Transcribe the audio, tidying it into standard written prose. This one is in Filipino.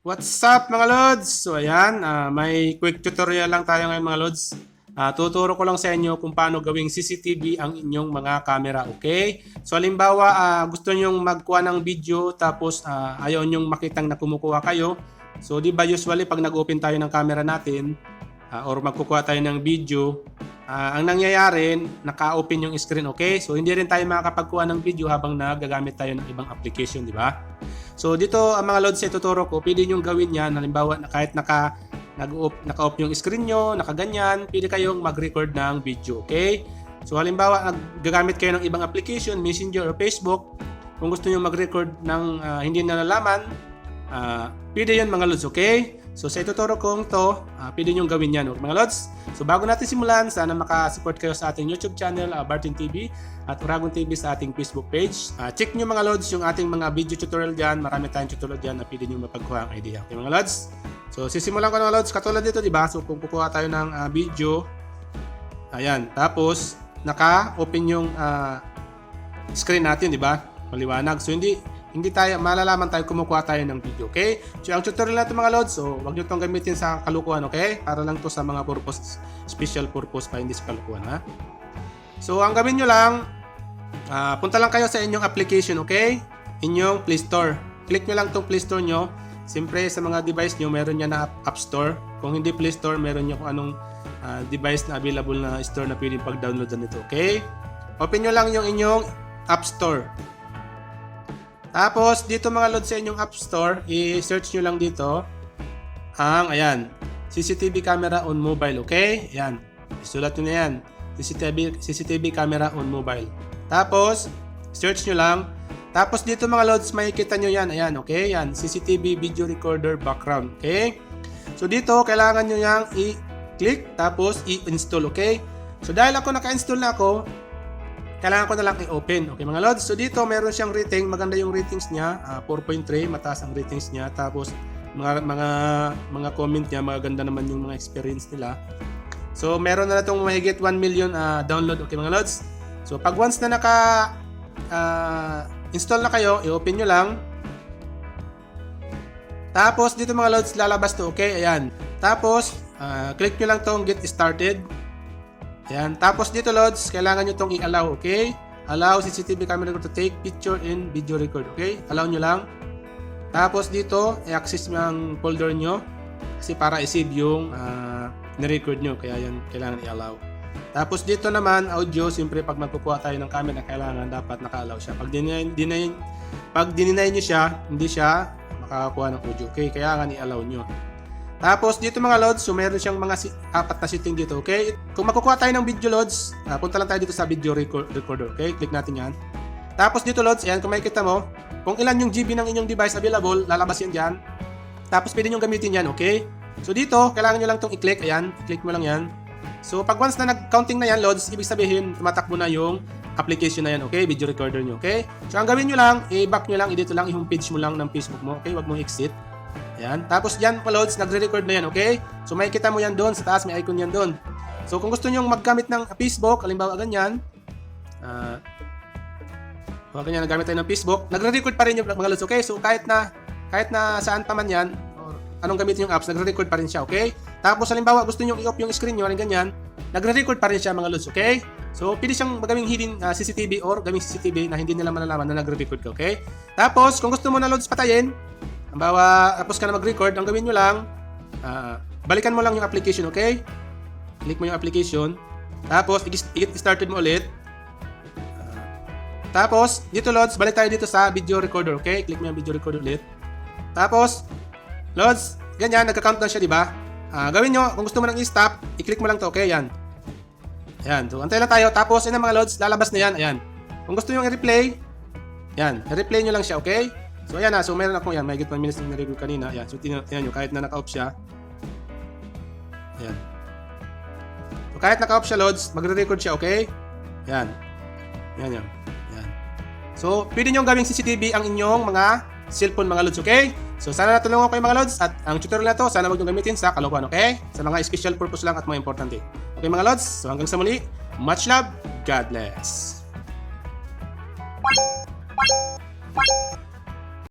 What's up mga Lods? So ayan, may quick tutorial lang tayo ngayon mga Lods. Tuturo ko lang sa inyo kung paano gawing CCTV ang inyong mga camera, okay? So halimbawa, gusto nyong magkuha ng video tapos ayaw nyong makitang na kumukuha kayo. So di ba usually pag nag-open tayo ng camera natin or magkukuha tayo ng video, ang nangyayari, naka-open yung screen, okay? So hindi rin tayo makakapagkuha ng video habang nagagamit tayo ng ibang application, di ba? So dito ang mga Lods ay tuturo ko, pwede nyo gawin yan. Halimbawa kahit naka-off yung screen nyo, nakaganyan, pwede kayong mag-record ng video, okay? So halimbawa gagamit kayo ng ibang application, Messenger or Facebook, kung gusto nyo mag-record ng hindi nalalaman, pwede yun mga Lods, okay? So sa ituturo kong to, pwede nyo gawin yan mga Lods. So bago natin simulan, sana makasupport kayo sa ating YouTube channel, Barton TV, at Uragon TV sa ating Facebook page. Check nyo mga Lods yung ating mga video tutorial dyan. Marami tayong tutorial dyan na pwede nyo mapagkuha ang idea. Okay mga Lods? So sisimulan ko mga Lods, katulad dito diba? So kung kukuha tayo ng video, ayan, tapos naka-open yung screen natin, diba? Maliwanag. So hindi tayo malalaman tayo kumukuha tayo ng video, okay? So ang tutorial natin mga Lods, so wag niyo tong gamitin sa kalukuhan, okay? Para lang to sa mga purpose, special purpose pa, hindi sa kalukuhan, ha? So ang gawin niyo lang, punta lang kayo sa inyong application, okay? Inyong Play Store. Click niyo lang tong Play Store niyo. Siyempre sa mga device niyo, meron niya na App Store. Kung hindi Play Store, meron niyo kung anong device na available na store na pwedeng pag-download nito, okay? Open niyo lang yung inyong App Store. Tapos, dito mga Lods sa inyong App Store, i-search nyo lang dito ang, ayan, CCTV camera on mobile, okay? Ayan, isulat nyo na yan, CCTV camera on mobile. Tapos, search nyo lang. Tapos, dito mga Lods, makikita nyo yan, ayan, okay? Ayan, CCTV video recorder background, okay? So, dito, kailangan nyo yang i-click, tapos i-install, okay? So, dahil ako naka-install na ako, kailangan ko na lang i-open. Okay mga Lods. So dito meron siyang rating. Maganda yung ratings niya. 4.3. Mataas ang ratings niya. Tapos mga comment niya. Maganda naman yung mga experience nila. So meron na itong mahigit 1 million download. Okay mga Lods. So pag once na install na kayo, i-open nyo lang. Tapos dito mga Lods lalabas to. Okay. Ayan. Tapos click nyo lang tong get started. Ayan. Tapos dito Lods, kailangan nyo itong i-allow, okay? Allow CCTV camera to take picture and video record, okay? Allow nyo lang. Tapos dito, i-access nyo ang folder nyo kasi para i-save yung ni-record nyo. Kaya yan, kailangan i-allow. Tapos dito naman, audio, siyempre pag magkukuha tayo ng camera, kailangan dapat naka-allow siya. Pag dininay nyo siya, hindi siya makakakuha ng audio, okay? Kaya nga i-allow nyo. Tapos dito mga Lods, so meron siyang mga 4 na setting dito, okay? Kung makukuha tayo ng video Lods, punta lang tayo dito sa video recorder, okay? Click natin yan. Tapos dito Lods, ayan, kung makikita mo, kung ilan yung GB ng inyong device available, lalabas yan dyan. Tapos pwede nyo gamitin yan, okay? So dito, kailangan nyo lang itong i-click, ayan, i-click mo lang yan. So pag once na nag-counting na yan Lods, ibig sabihin, tumatakbo na yung application na yan, okay? Video recorder nyo, okay? So ang gawin nyo lang, i-back nyo lang, dito lang, i-homepage mo lang ng Facebook mo, okay? Wag mong exit. Ayan. Tapos dyan mga Lods, nagre-record na yan, okay? So makikita mo yan doon, sa taas may icon yan doon. So kung gusto nyo maggamit ng Facebook, halimbawa ganyan, ganyan, nagamit tayo ng Facebook, nagre-record pa rin yung mga Lods, okay? So kahit na saan pa man yan, or anong gamitin yung apps, nagre-record pa rin siya, okay? Tapos halimbawa gusto nyo i-off yung screen nyo, ganyan, nagre-record pa rin siya mga Lods, okay? So pwede siyang magawing hidden CCTV or gawing CCTV na hindi nila malalaman na nagre-record ka, okay? Tapos kung gusto mo na Lods patayin, halimbawa, tapos ka na mag-record, ang gawin nyo lang, balikan mo lang yung application, okay? Click mo yung application. Tapos, i-get started mo ulit. Tapos, dito Lods, balik tayo dito sa video recorder, okay? Click mo yung video recorder ulit. Tapos, Lods, ganyan, nagka-count na siya, di ba? Gawin nyo, kung gusto mo nang i-stop, i-click mo lang to, okay? Yan. Ayan, so antay lang tayo. Tapos, yun mga Lods, lalabas na yan. Ayan. Kung gusto nyo i-replay, yan, i-replay nyo lang siya, okay? So ayan na, so meron akong yan, may 1 minutes na na-review kanina. Ayan, so tingnan nyo, kahit na naka-off siya. Ayan. So kahit naka-off siya Lods, magre-record siya, okay? Ayan. Ayan. So pwede nyo gawing CCTV ang inyong mga cellphone mga Lods, okay? So sana natulungan ko kayo mga Lods at ang tutorial na to, sana wag nyo gamitin sa kalokohan, okay? Sa mga special purpose lang at mga importante. Okay mga Lods, so hanggang sa muli, much love, God bless.